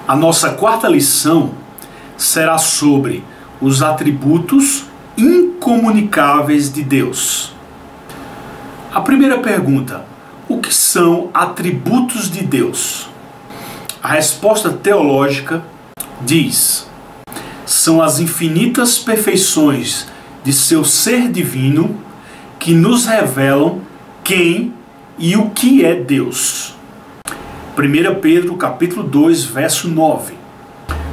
A nossa quarta lição será sobre os atributos incomunicáveis de Deus. A primeira pergunta: o que são atributos de Deus? A resposta teológica diz: são as infinitas perfeições de seu ser divino que nos revelam quem e o que é Deus. 1 Pedro capítulo 2, verso 9.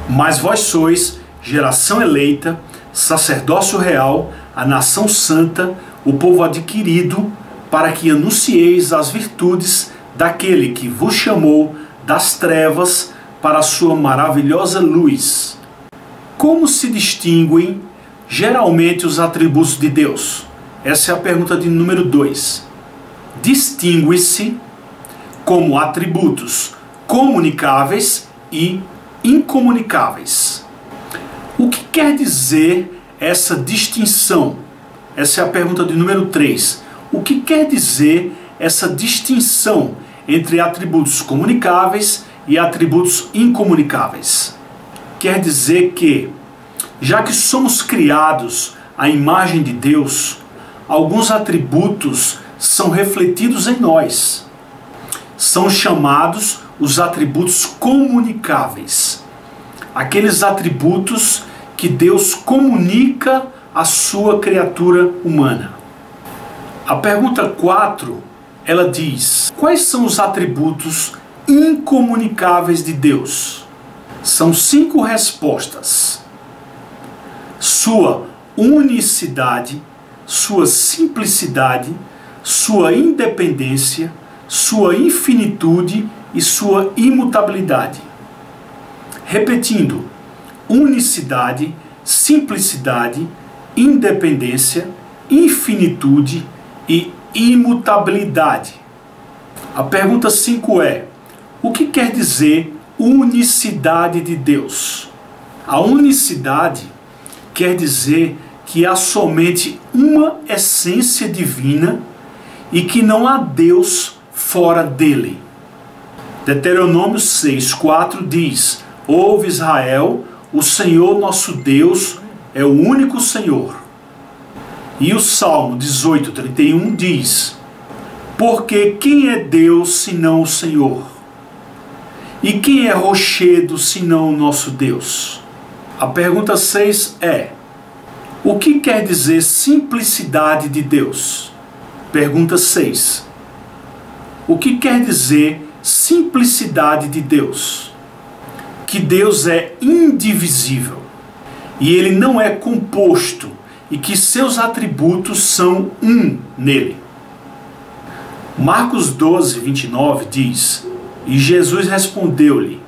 Mas vós sois geração eleita, sacerdócio real, a nação santa, o povo adquirido, para que anuncieis as virtudes daquele que vos chamou das trevas para a sua maravilhosa luz. Como se distinguem geralmente os atributos de Deus? Essa é a pergunta de número 2. Distingue-se como atributos comunicáveis e incomunicáveis. O que quer dizer essa distinção? Essa é a pergunta de número 3. O que quer dizer essa distinção entre atributos comunicáveis e atributos incomunicáveis? Quer dizer que, já que somos criados à imagem de Deus, alguns atributos são refletidos em nós. São chamados os atributos comunicáveis. Aqueles atributos que Deus comunica à sua criatura humana. A pergunta 4, ela diz: quais são os atributos incomunicáveis de Deus? São 5 respostas. Sua unicidade, sua simplicidade, sua independência, sua infinitude e sua imutabilidade. Repetindo: unicidade, simplicidade, independência, infinitude e imutabilidade. A pergunta 5 é: o que quer dizer unicidade de Deus? A unicidade quer dizer que há somente uma essência divina e que não há Deus fora dele. Deuteronômio 6:4 diz: ouve Israel, o Senhor nosso Deus é o único Senhor. E o Salmo 18:31 diz: porque quem é Deus senão o Senhor? E quem é rochedo senão o nosso Deus? A pergunta 6 é: o que quer dizer simplicidade de Deus? Pergunta 6. O que quer dizer simplicidade de Deus? Que Deus é indivisível e ele não é composto e que seus atributos são um nele. Marcos 12:29 diz: e Jesus respondeu-lhe: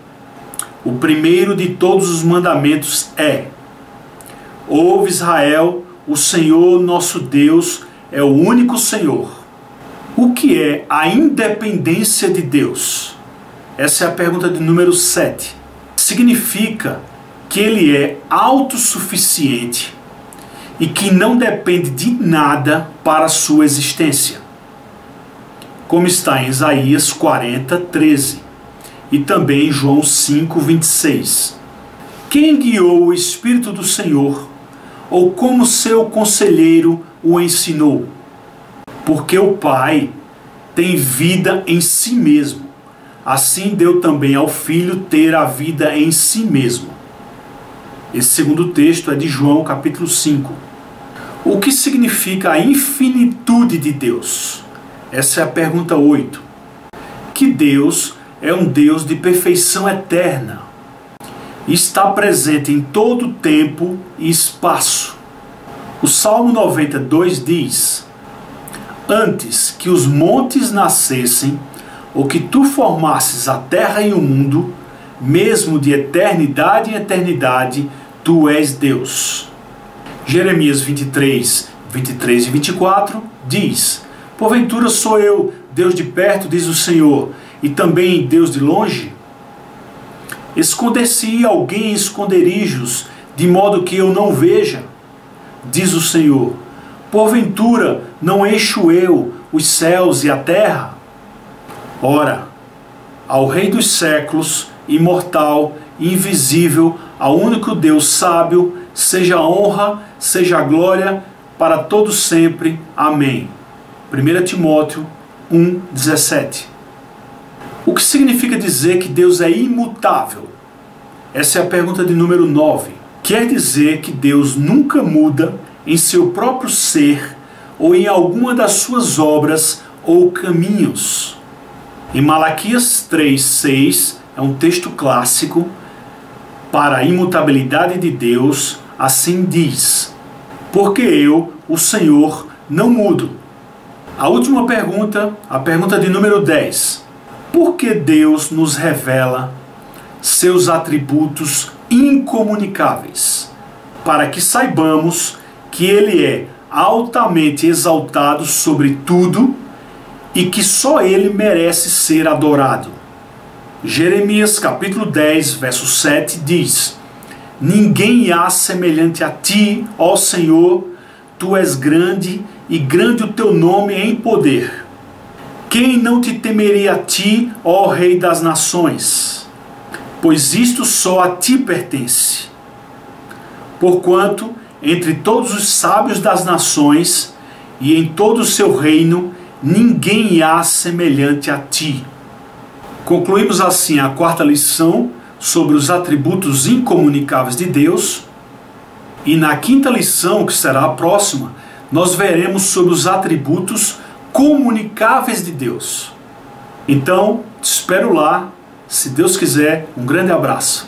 o primeiro de todos os mandamentos é: ouve Israel, o Senhor nosso Deus é o único Senhor. O que é a independência de Deus? Essa é a pergunta de número 7. Significa que ele é autossuficiente e que não depende de nada para a sua existência. Como está em Isaías 40:13 e também em João 5:26. Quem guiou o Espírito do Senhor, ou como seu conselheiro o ensinou? Porque o Pai tem vida em si mesmo, assim deu também ao Filho ter a vida em si mesmo. Esse segundo texto é de João capítulo 5. O que significa a infinitude de Deus? Essa é a pergunta 8. Que Deus é um Deus de perfeição eterna. Está presente em todo tempo e espaço. O Salmo 92 diz: antes que os montes nascessem, ou que tu formasses a terra e o mundo, mesmo de eternidade em eternidade, tu és Deus. Jeremias 23:23 e 24 diz: porventura sou eu Deus de perto, diz o Senhor, e também Deus de longe? Esconder-se alguém em esconderijos, de modo que eu não veja, diz o Senhor. Porventura não encho eu os céus e a terra? Ora, ao Rei dos séculos imortal, invisível, ao único Deus sábio, seja a honra, seja a glória, para todos sempre. Amém. 1 Timóteo 1,17. O que significa dizer que Deus é imutável? Essa é a pergunta de número 9. Quer dizer que Deus nunca muda em seu próprio ser ou em alguma das suas obras ou caminhos. Em Malaquias 3,6 é um texto clássico para a imutabilidade de Deus, assim diz: porque eu, o Senhor, não mudo. A última pergunta, a pergunta de número 10. Por que Deus nos revela seus atributos incomunicáveis? Para que saibamos que Ele é altamente exaltado sobre tudo e que só Ele merece ser adorado. Jeremias capítulo 10, verso 7 diz: ninguém há semelhante a ti, ó Senhor, tu és grande e grande o teu nome em poder. Quem não te temeria a ti, ó Rei das nações? Pois isto só a ti pertence. Porquanto, entre todos os sábios das nações e em todo o seu reino, ninguém há semelhante a ti. Concluímos assim a quarta lição sobre os atributos incomunicáveis de Deus. E na quinta lição, que será a próxima, nós veremos sobre os atributos comunicáveis de Deus. Então, te espero lá. Se Deus quiser, um grande abraço.